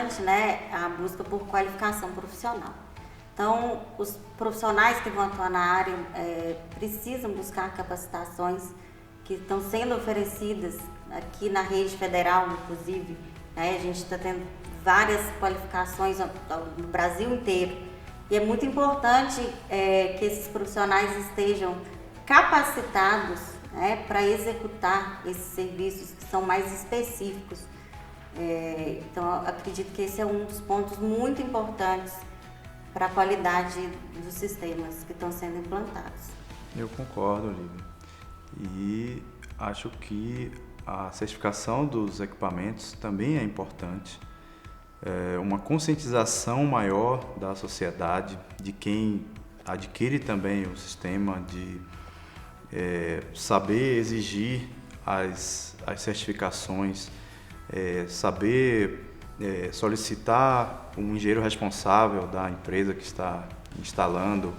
importante, né, a busca por qualificação profissional. Então, os profissionais que vão atuar na área precisam buscar capacitações que estão sendo oferecidas aqui na rede federal, inclusive, né? A gente está tendo várias qualificações no Brasil inteiro e é muito importante que esses profissionais estejam capacitados, né, para executar esses serviços que são mais específicos. Então, acredito que esse é um dos pontos muito importantes para a qualidade dos sistemas que estão sendo implantados. Eu concordo, Olivia. E acho que a certificação dos equipamentos também é importante. Uma conscientização maior da sociedade, de quem adquire também o sistema, de saber exigir as certificações, saber solicitar um engenheiro responsável da empresa que está instalando,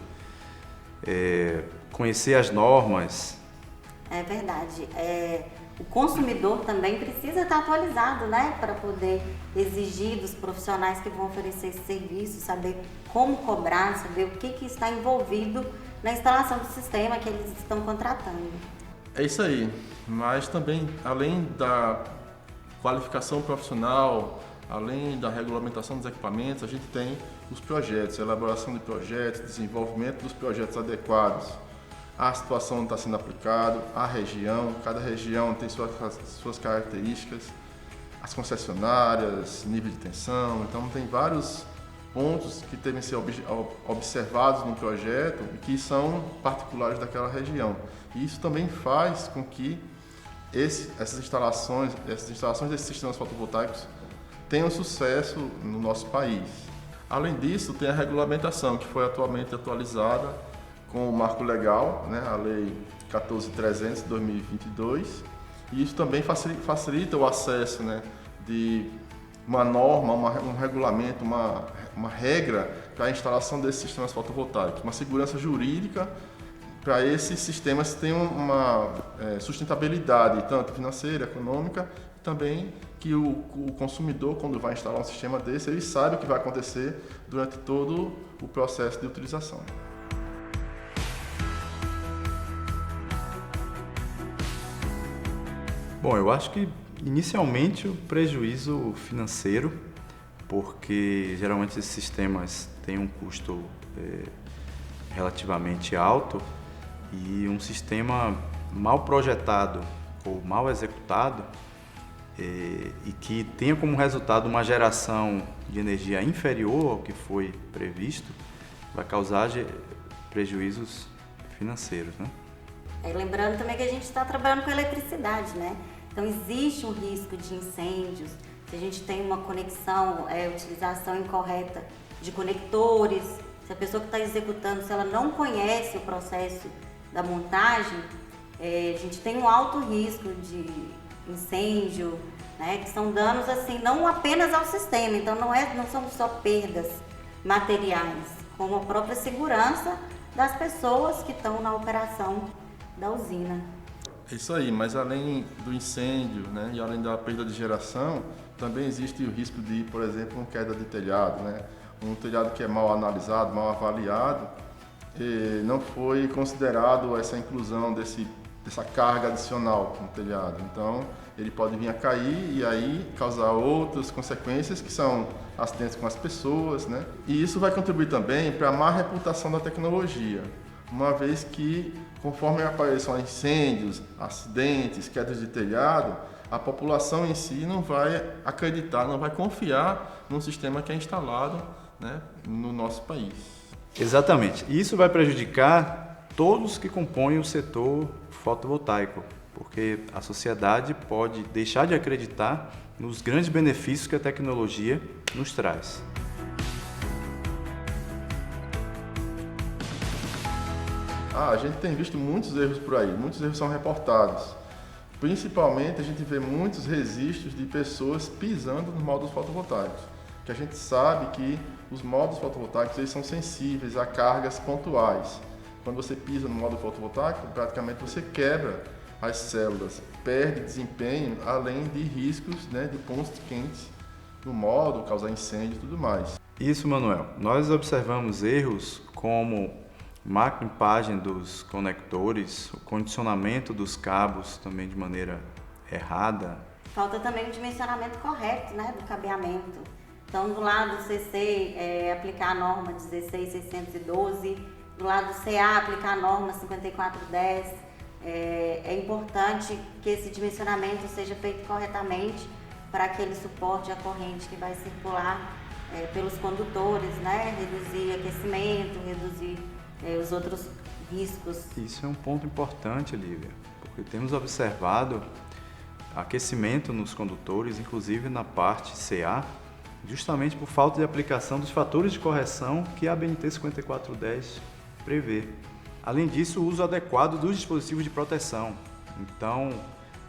conhecer as normas. É verdade. O consumidor também precisa estar atualizado, né, para poder exigir dos profissionais que vão oferecer esse serviço, saber como cobrar, saber o que está envolvido na instalação do sistema que eles estão contratando. É isso aí, mas também, além da qualificação profissional, além da regulamentação dos equipamentos, a gente tem os projetos, a elaboração de projetos, desenvolvimento dos projetos adequados à situação onde está sendo aplicado, à região, cada região tem suas características, as concessionárias, nível de tensão, então tem vários pontos que devem ser observados no projeto e que são particulares daquela região. E isso também faz com que essas instalações desses sistemas fotovoltaicos tenham sucesso no nosso país. Além disso, tem a regulamentação, que foi atualmente atualizada com o marco legal, né, a Lei 14.300 de 2022, e isso também facilita o acesso, né, de uma norma, um regulamento, uma regra para a instalação desses sistemas fotovoltaicos, uma segurança jurídica para esses sistemas terem uma sustentabilidade, tanto financeira, econômica, e também que o consumidor, quando vai instalar um sistema desse, ele sabe o que vai acontecer durante todo o processo de utilização. Bom, eu acho que inicialmente o prejuízo financeiro, porque geralmente esses sistemas têm um custo relativamente alto e um sistema mal projetado ou mal executado e que tenha como resultado uma geração de energia inferior ao que foi previsto, vai causar prejuízos financeiros, né? Lembrando também que a gente está trabalhando com eletricidade, né? Então existe um risco de incêndios, se a gente tem uma conexão, utilização incorreta de conectores, se a pessoa que está executando, se ela não conhece o processo da montagem, a gente tem um alto risco de incêndio, né? Que são danos assim, não apenas ao sistema, então não são só perdas materiais, como a própria segurança das pessoas que estão na operação da usina. É isso aí, mas além do incêndio, né, e além da perda de geração, também existe o risco de, por exemplo, uma queda de telhado, né? Um telhado que é mal analisado, mal avaliado, e não foi considerado essa inclusão dessa carga adicional no telhado. Então, ele pode vir a cair e aí causar outras consequências que são acidentes com as pessoas, né? E isso vai contribuir também para a má reputação da tecnologia, uma vez que, conforme apareçam incêndios, acidentes, quedas de telhado, a população em si não vai acreditar, não vai confiar num sistema que é instalado, né, no nosso país. Exatamente. Isso vai prejudicar todos que compõem o setor fotovoltaico, porque a sociedade pode deixar de acreditar nos grandes benefícios que a tecnologia nos traz. A gente tem visto muitos erros por aí, muitos erros são reportados. Principalmente a gente vê muitos registros de pessoas pisando nos módulos fotovoltaicos, que a gente sabe que os módulos fotovoltaicos eles são sensíveis a cargas pontuais. Quando você pisa no módulo fotovoltaico, praticamente você quebra as células, perde desempenho, além de riscos, né, de pontos quentes no modo, causar incêndio e tudo mais. Isso, Manuel. Nós observamos erros como má crimpagem dos conectores, o condicionamento dos cabos também de maneira errada. Falta também o dimensionamento correto, né, do cabeamento. Então, do lado do CC, aplicar a norma 16612, do lado do CA, aplicar a norma 5410. É importante que esse dimensionamento seja feito corretamente para aquele suporte à corrente que vai circular pelos condutores, né? Reduzir aquecimento, reduzir os outros riscos. Isso é um ponto importante, Lívia, porque temos observado aquecimento nos condutores, inclusive na parte CA, justamente por falta de aplicação dos fatores de correção que a ABNT 5410 prevê. Além disso, o uso adequado dos dispositivos de proteção. Então,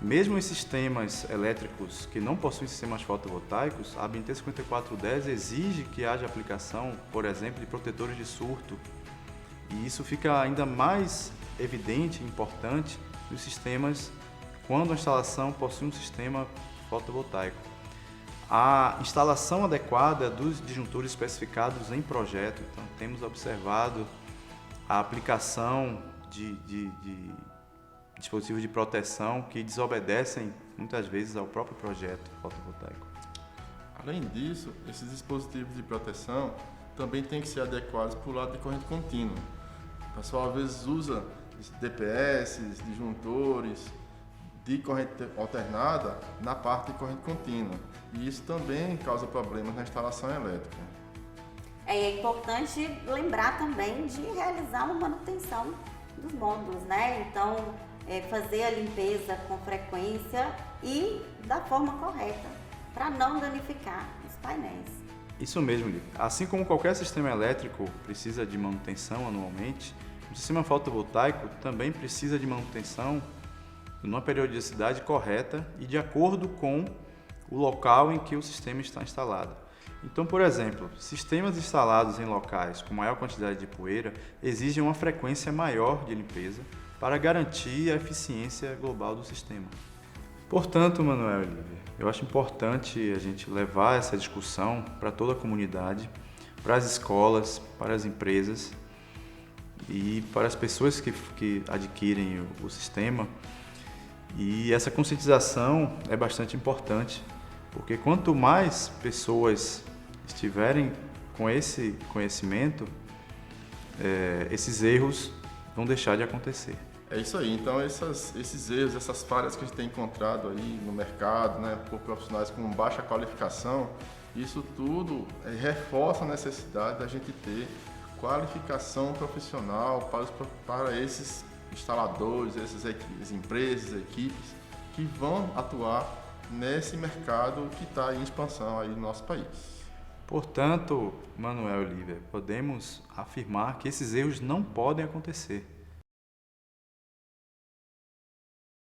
mesmo em sistemas elétricos que não possuem sistemas fotovoltaicos, a ABNT 5410 exige que haja aplicação, por exemplo, de protetores de surto. E isso fica ainda mais evidente e importante nos sistemas quando a instalação possui um sistema fotovoltaico. A instalação adequada dos disjuntores especificados em projeto. Então, temos observado a aplicação de dispositivos de proteção que desobedecem muitas vezes ao próprio projeto fotovoltaico. Além disso, esses dispositivos de proteção também têm que ser adequados para o lado de corrente contínua. O pessoal às vezes usa DPS, disjuntores de corrente alternada na parte de corrente contínua, e isso também causa problemas na instalação elétrica. É importante lembrar também de realizar uma manutenção dos módulos, né? Então, fazer a limpeza com frequência e da forma correta, para não danificar os painéis. Isso mesmo, Lívia. Assim como qualquer sistema elétrico precisa de manutenção anualmente, o sistema fotovoltaico também precisa de manutenção numa periodicidade correta e de acordo com o local em que o sistema está instalado. Então, por exemplo, sistemas instalados em locais com maior quantidade de poeira exigem uma frequência maior de limpeza para garantir a eficiência global do sistema. Portanto, Manuel e Lívia, eu acho importante a gente levar essa discussão para toda a comunidade, para as escolas, para as empresas e para as pessoas que adquirem o sistema. E essa conscientização é bastante importante, porque quanto mais pessoas estiverem com esse conhecimento, esses erros vão deixar de acontecer. É isso aí, então esses erros, essas falhas que a gente tem encontrado aí no mercado, né, por profissionais com baixa qualificação, isso tudo reforça a necessidade da gente ter qualificação profissional para esses instaladores, essas empresas, equipes que vão atuar nesse mercado que está em expansão aí no nosso país. Portanto, Manuel e Lívia, podemos afirmar que esses erros não podem acontecer.